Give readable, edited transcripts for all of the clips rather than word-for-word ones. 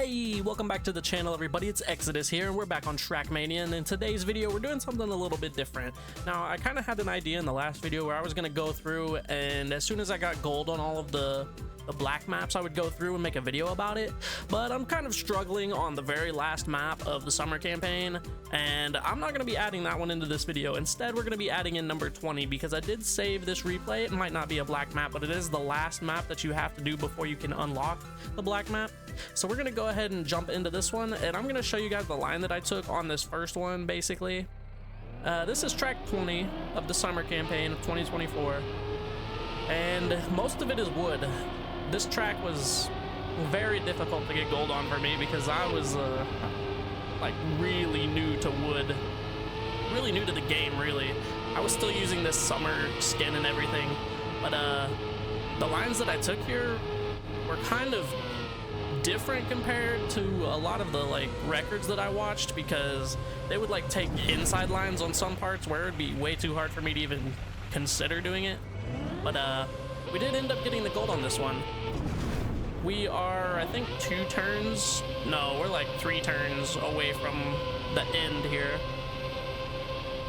Hey, welcome back to the channel, everybody. It's Exodus here, and we're back on Trackmania, and in today's video, we're doing something a little bit different. Now, I kind of had an idea in the last video where I was going to go through, and as soon as I got gold on all of the black maps, I would go through and make a video about it, but I'm kind of struggling on the very last map of the summer campaign, and I'm not going to be adding that one into this video. Instead, we're going to be adding in number 20, because I did save this replay. It might not be a black map, but it is the last map that you have to do before you can unlock the black map. So we're going to go ahead and jump into this one, and I'm going to show you guys the line that I took on this first one, basically. This is track 20 of the summer campaign of 2024, and most of it is wood. This track was very difficult to get gold on for me because I was like really new to wood, really new to the game. Really, I was still using this summer skin and everything, but the lines that I took here were kind of different compared to a lot of the like records that I watched, because they would like take inside lines on some parts where it'd be way too hard for me to even consider doing it. But we did end up getting the gold on this one. We are, I think, 2 turns. No, we're like 3 turns away from the end here.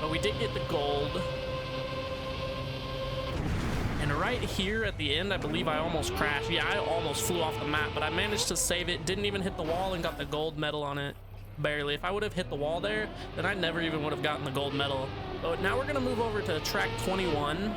But we did get the gold. And right here at the end, I believe I almost crashed. Yeah, I almost flew off the map, but I managed to save it. Didn't even hit the wall and got the gold medal on it. Barely. If I would have hit the wall there, then I never even would have gotten the gold medal. But now we're going to move over to track 21.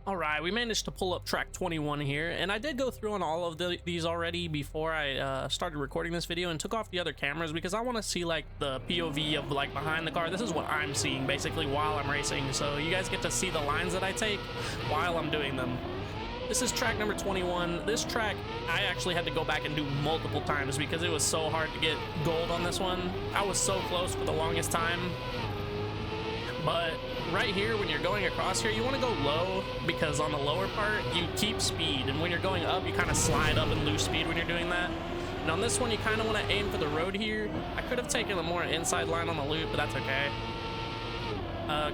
Alright, we managed to pull up track 21 here, and I did go through on all of these already before I started recording this video, and took off the other cameras because I want to see like the POV of like behind the car. This is what I'm seeing basically while I'm racing, so you guys get to see the lines that I take while I'm doing them. This is track number 21. This track I actually had to go back and do multiple times because it was so hard to get gold on this one. I was so close for the longest time. But right here, when you're going across here, you want to go low, because on the lower part you keep speed, and when you're going up you kind of slide up and lose speed when you're doing that. And on this one you kind of want to aim for the road here. I could have taken a more inside line on the loop, but that's okay.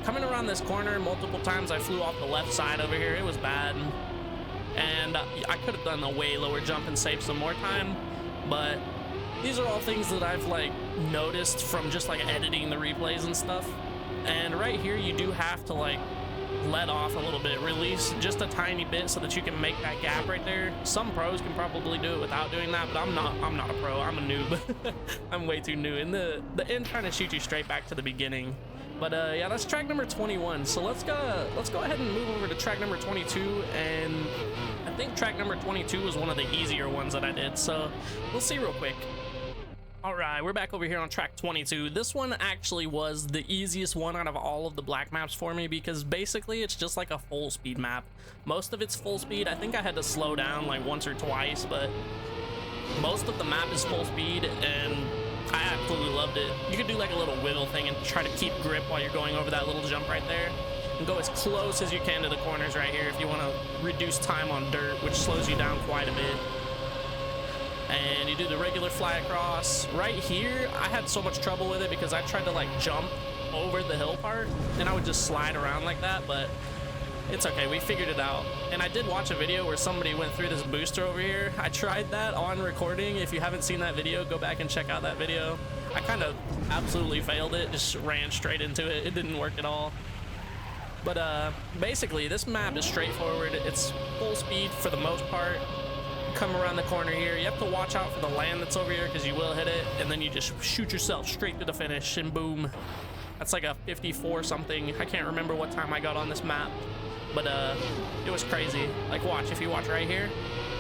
Coming around this corner multiple times, I flew off the left side over here. It was bad, and I could have done a way lower jump and saved some more time, but these are all things that I've like noticed from just like editing the replays and stuff. And right here you do have to like let off a little bit, release just a tiny bit so that you can make that gap right there. Some pros can probably do it without doing that, but I'm not a pro. I'm a noob. I'm way too new, and the end kind of shoots you straight back to the beginning. But yeah, that's track number 21. So let's go ahead and move over to track number 22, and I think track number 22 was one of the easier ones that I did, so we'll see real quick. Alright, we're back over here on track 22. This one actually was the easiest one out of all of the black maps for me, because basically it's just like a full speed map. Most of it's full speed. I think I had to slow down like once or twice, but most of the map is full speed, and I absolutely loved it. You could do like a little wiggle thing and try to keep grip while you're going over that little jump right there, and go as close as you can to the corners right here if you want to reduce time on dirt, which slows you down quite a bit. And you do the regular fly across. Right here, I had so much trouble with it because I tried to like jump over the hill part, and I would just slide around like that, but it's okay, we figured it out. And I did watch a video where somebody went through this booster over here. I tried that on recording. If you haven't seen that video, go back and check out that video. I kind of absolutely failed it, just ran straight into it. It didn't work at all. But basically, this map is straightforward. It's full speed for the most part. Come around the corner here, you have to watch out for the land that's over here because you will hit it, and then you just shoot yourself straight to the finish, and boom. That's like a 54 something. I can't remember what time I got on this map, but it was crazy. Like, watch, if you watch right here,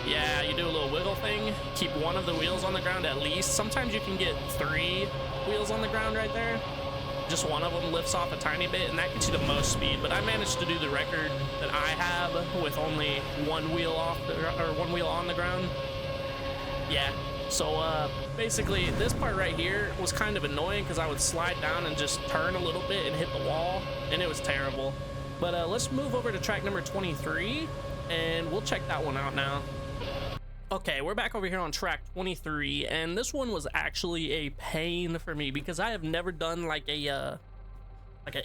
yeah, you do a little wiggle thing, keep one of the wheels on the ground at least. Sometimes you can get 3 wheels on the ground right there. Just one of them lifts off a tiny bit, and that gets you the most speed. But I managed to do the record that I have with only 1 wheel off or 1 wheel on the ground. Yeah. So basically, this part right here was kind of annoying because I would slide down and just turn a little bit and hit the wall, and it was terrible. But let's move over to track number 23, and we'll check that one out now. Okay, we're back over here on track 23, and this one was actually a pain for me because I have never done like an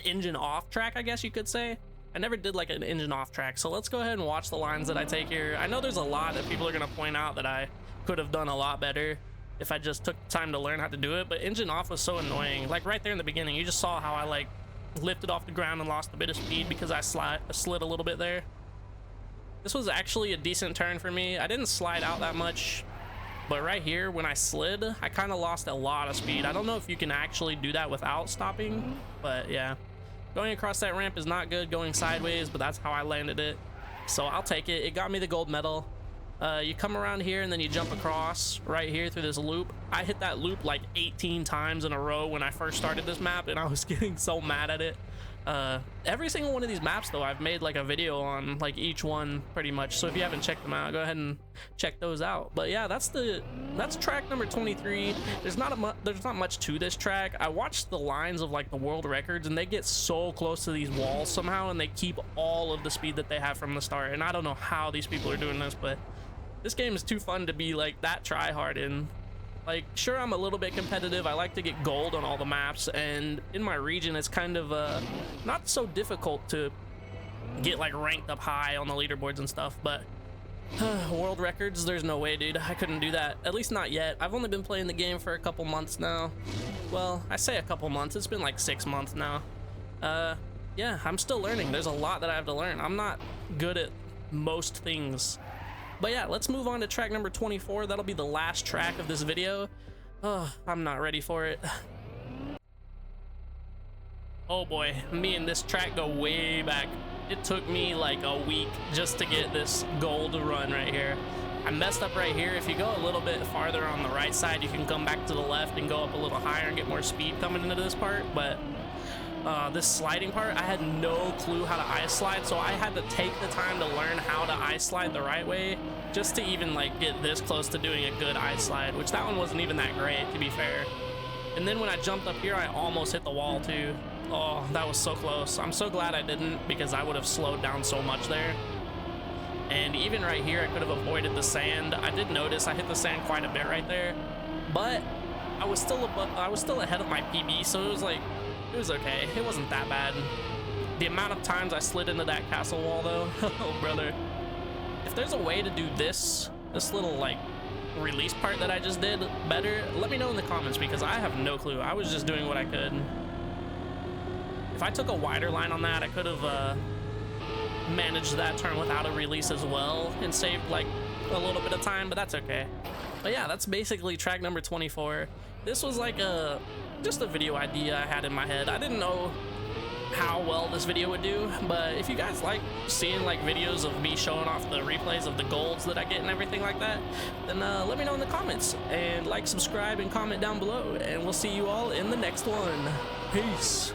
engine off track, I guess you could say. I never did like an engine off track, so let's go ahead and watch the lines that I take here. I know there's a lot that people are going to point out that I could have done a lot better, if I just took time to learn how to do it. But engine off was so annoying. Like right there in the beginning, you just saw how I like lifted off the ground and lost a bit of speed because I slid a little bit there. This was actually a decent turn for me. I didn't slide out that much, but right here when I slid, I kind of lost a lot of speed. I don't know if you can actually do that without stopping, but yeah. Going across that ramp is not good, going sideways, but that's how I landed it. So I'll take it. It got me the gold medal. You come around here and then you jump across right here through this loop. I hit that loop like 18 times in a row when I first started this map, and I was getting so mad at it. Every single one of these maps though, I've made like a video on like each one pretty much, so if you haven't checked them out, go ahead and check those out. But yeah, that's track number 23. There's not much to this track. I watched the lines of like the world records, and they get so close to these walls somehow, and they keep all of the speed that they have from the start. And I don't know how these people are doing this, but this game is too fun to be like that try hard in. Like, sure, I'm a little bit competitive. I like to get gold on all the maps, and in my region it's kind of not so difficult to get like ranked up high on the leaderboards and stuff. But world records, there's no way, dude. I couldn't do that, at least not yet. I've only been playing the game for a couple months now. Well, I say a couple months, it's been like 6 months now. Yeah, I'm still learning. There's a lot that I have to learn. I'm not good at most things. But yeah, let's move on to track number 24. That'll be the last track of this video. Oh, I'm not ready for it. Oh boy, me and this track go way back. It took me like a week just to get this gold run right here. I messed up right here. If you go a little bit farther on the right side, you can come back to the left and go up a little higher and get more speed coming into this part. But this sliding part, I had no clue how to ice slide, so I had to take the time to learn how to ice slide the right way just to even like get this close to doing a good ice slide, which that one wasn't even that great, to be fair. And then when I jumped up here, I almost hit the wall too. Oh, that was so close. I'm so glad I didn't, because I would have slowed down so much there. And even right here, I could have avoided the sand. I did notice I hit the sand quite a bit right there, but I was still ahead of my PB, so it was like, it was okay. It wasn't that bad. The amount of times I slid into that castle wall though, oh brother. If there's a way to do this little like release part that I just did better, let me know in the comments, because I have no clue. I was just doing what I could. If I took a wider line on that, I could have managed that turn without a release as well and saved like a little bit of time, but that's okay. But yeah, that's basically track number 24. This was like just a video idea I had in my head. I didn't know how well this video would do, but if you guys like seeing like videos of me showing off the replays of the golds that I get and everything like that, then let me know in the comments, and like, subscribe, and comment down below, and we'll see you all in the next one. Peace.